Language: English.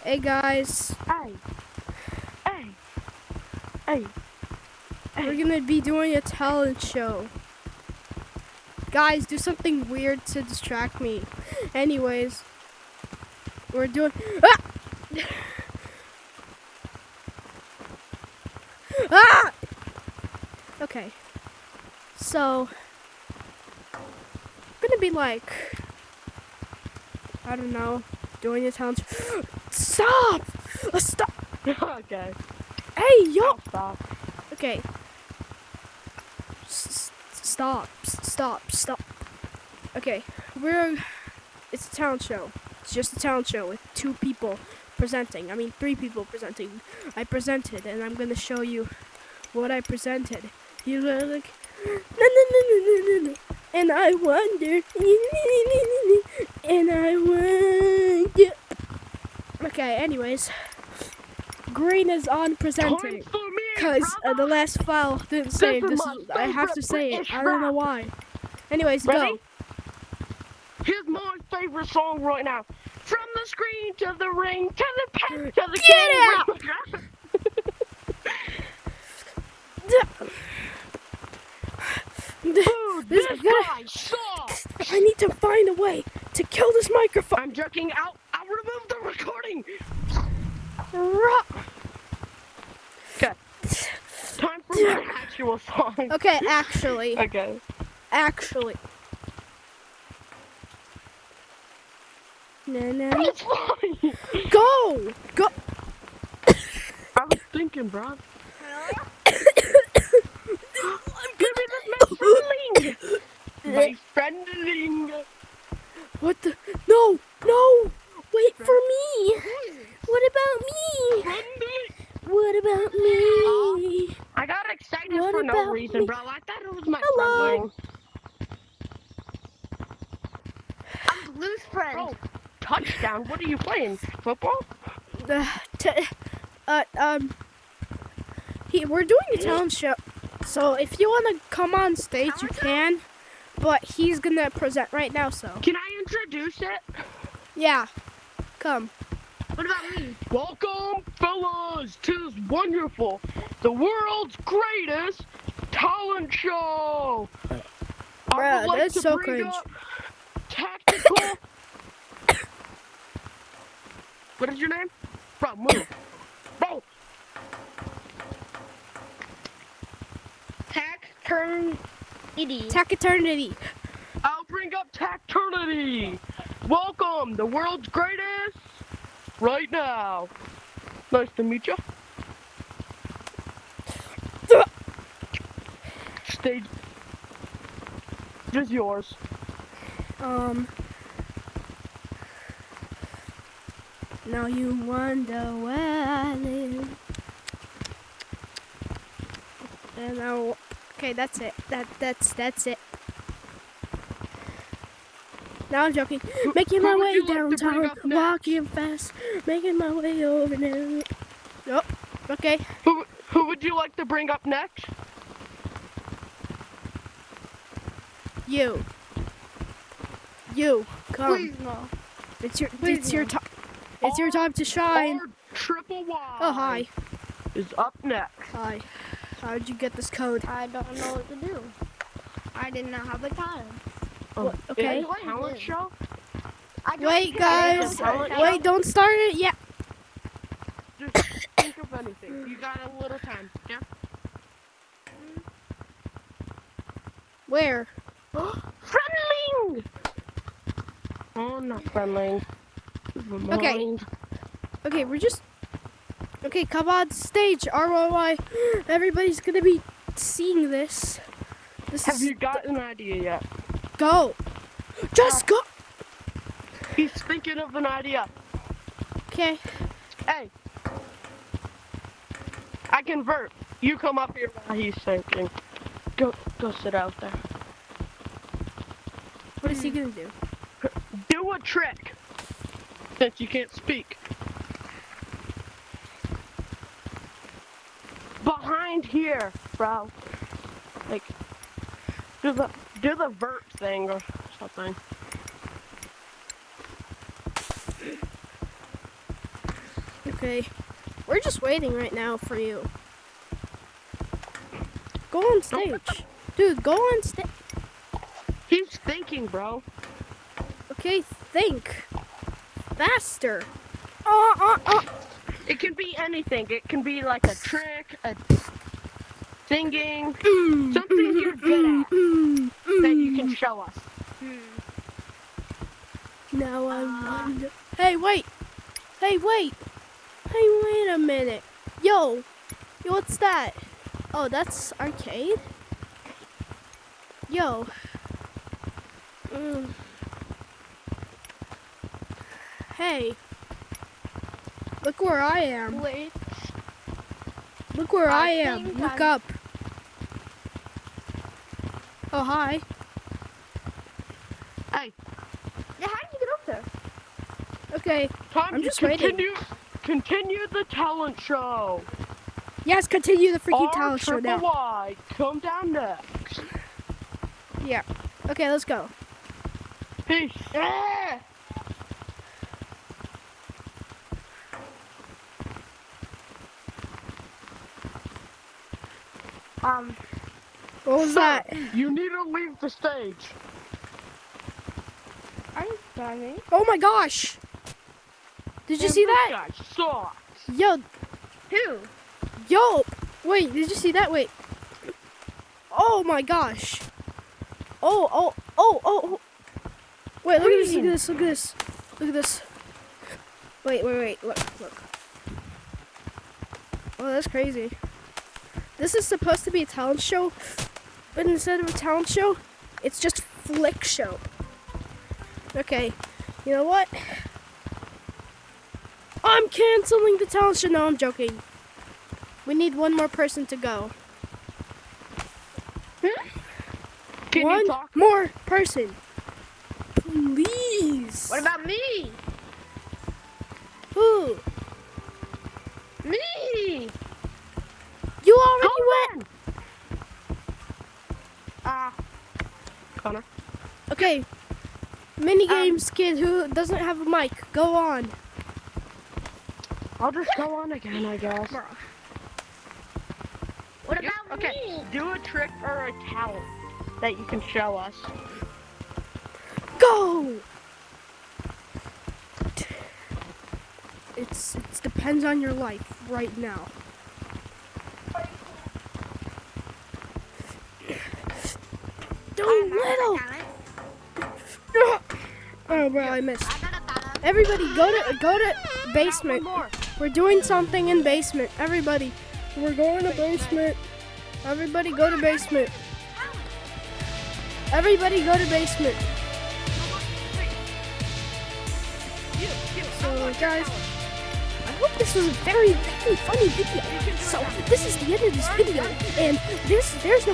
Hey guys, Hey, hey, hey, we're gonna be doing a talent show. Guys, do something weird to distract me. Anyways, we're doing. Ah! Ah! Okay, so I'm gonna be like, I don't know, doing a talent. Stop! Stop! okay. Hey, yo! I'll stop. Okay. Stop! Stop! Okay, it's a talent show. It's just a talent show with two people presenting. I mean, three people presenting. I presented, and I'm gonna show you what I presented. You were like, no, and I wonder, and I wonder. Okay, anyways, green is on presenting. Point for me, Cause brother. the last file didn't say This it. is my I have to favorite say it. British I don't know rap. why. Anyways, Ready? go. Here's my favorite song right now. From the screen to the ring to the pen to the Get out! Dude, this guy sucks. I need to find a way to kill this microphone. I'm joking out. I'll remove the recording. Okay. Time for my actual song. Okay, actually. Okay. Actually. No. It's fine. Go! Go! I was thinking, bro. Give me this friendling. My friendling. What the? No! Wait for me! What about me? Friendly. What about me? I got excited What for no about reason, me? bro. I thought it was my Hello. friendling. I'm Blue's friend. Bro, touchdown. What are you playing? Football? We're doing a talent show. So if you want to come on stage, you can. But he's gonna present right now, so. Can I introduce it? Yeah. Come. What about me? Welcome, fellas, to this wonderful, the world's greatest talent show. I Bruh, would like that's to so bring cringe. up tactical. What is your name? Bro, move. Bro. Tech Eternity. I'll bring up Tacternity. Welcome, the world's greatest. Right now. Nice to meet you. Stage is yours. Now you wonder where I live. And now, okay, that's it. That's it. Now I'm joking. Making my who would way you like to bring downtown, up next? walking fast, making my way over there. Nope. Okay. Who would you like to bring up next? You, come. Please no. It's your no. time. It's your time to shine. Our triple Y. Oh, hi. Is up next. Hi. How'd you get this code? I don't know what to do. I did not have the time. What? Okay. Is it a talent show? I don't Wait, think guys. I know. Wait, don't start it yet. Just think of anything. You got a little time. Yeah. Where? Friendling. Oh, not friendling. Okay. Okay, we're just. Okay, come on stage, ROI. Everybody's gonna be seeing this. Have you got an idea yet? Go. Just go. He's thinking of an idea. Okay. Hey. I convert. You come up here while he's thinking. Go sit out there. What is he gonna do? Do a trick. Since you can't speak. Behind here, bro. Like, do the vert thing or something. Okay. We're just waiting right now for you. Go on stage. Dude, go on stage. He's thinking, bro. Okay, think. Faster. It can be anything. It can be like a trick, a singing, something you're good at that you can show us. Now I wonder. Hey, wait. Hey, wait. Hey, wait a minute. Yo, what's that? Oh, that's arcade? Yo. Hey. Look where I am. Wait. Look where I am. think Look I'm- up. Oh, hi. Hey, Yeah, how did you get up there? Okay. time I'm to just waiting. continue the talent show. Yes, continue the freaking talent show now. R-triple-Y, come down next. Yeah. Okay, let's go. Peace. What was Sir, that? you need to leave the stage. I'm sorry. Oh my gosh! Did you see that? This guy sucks. Yo, Who? yo! Wait, did you see that? Wait. Oh my gosh! Oh! Wait, look at this! Look at this! Look at this! Look at this! Wait! Look! Oh, that's crazy. This is supposed to be a talent show, but instead of a talent show, it's just flick show. Okay, you know what? I'm canceling the talent show. No, I'm joking. We need one more person to go. Can One you talk? more person. Please. What about me? Who? Me! You already went. Connor. Okay. Mini games kid who doesn't have a mic. Go on. I'll just go on again, I guess. What You- about okay, me? do a trick or a talent that you can show us. Go. It depends on your life right now. Doing little. Oh, bro, I missed. Everybody, go to basement. One more. We're doing something in basement. Everybody, we're going to basement. Everybody, go to basement. Everybody, go to basement. So, guys, I hope this was a very, very funny video. So, this is the end of this video, and there's no more.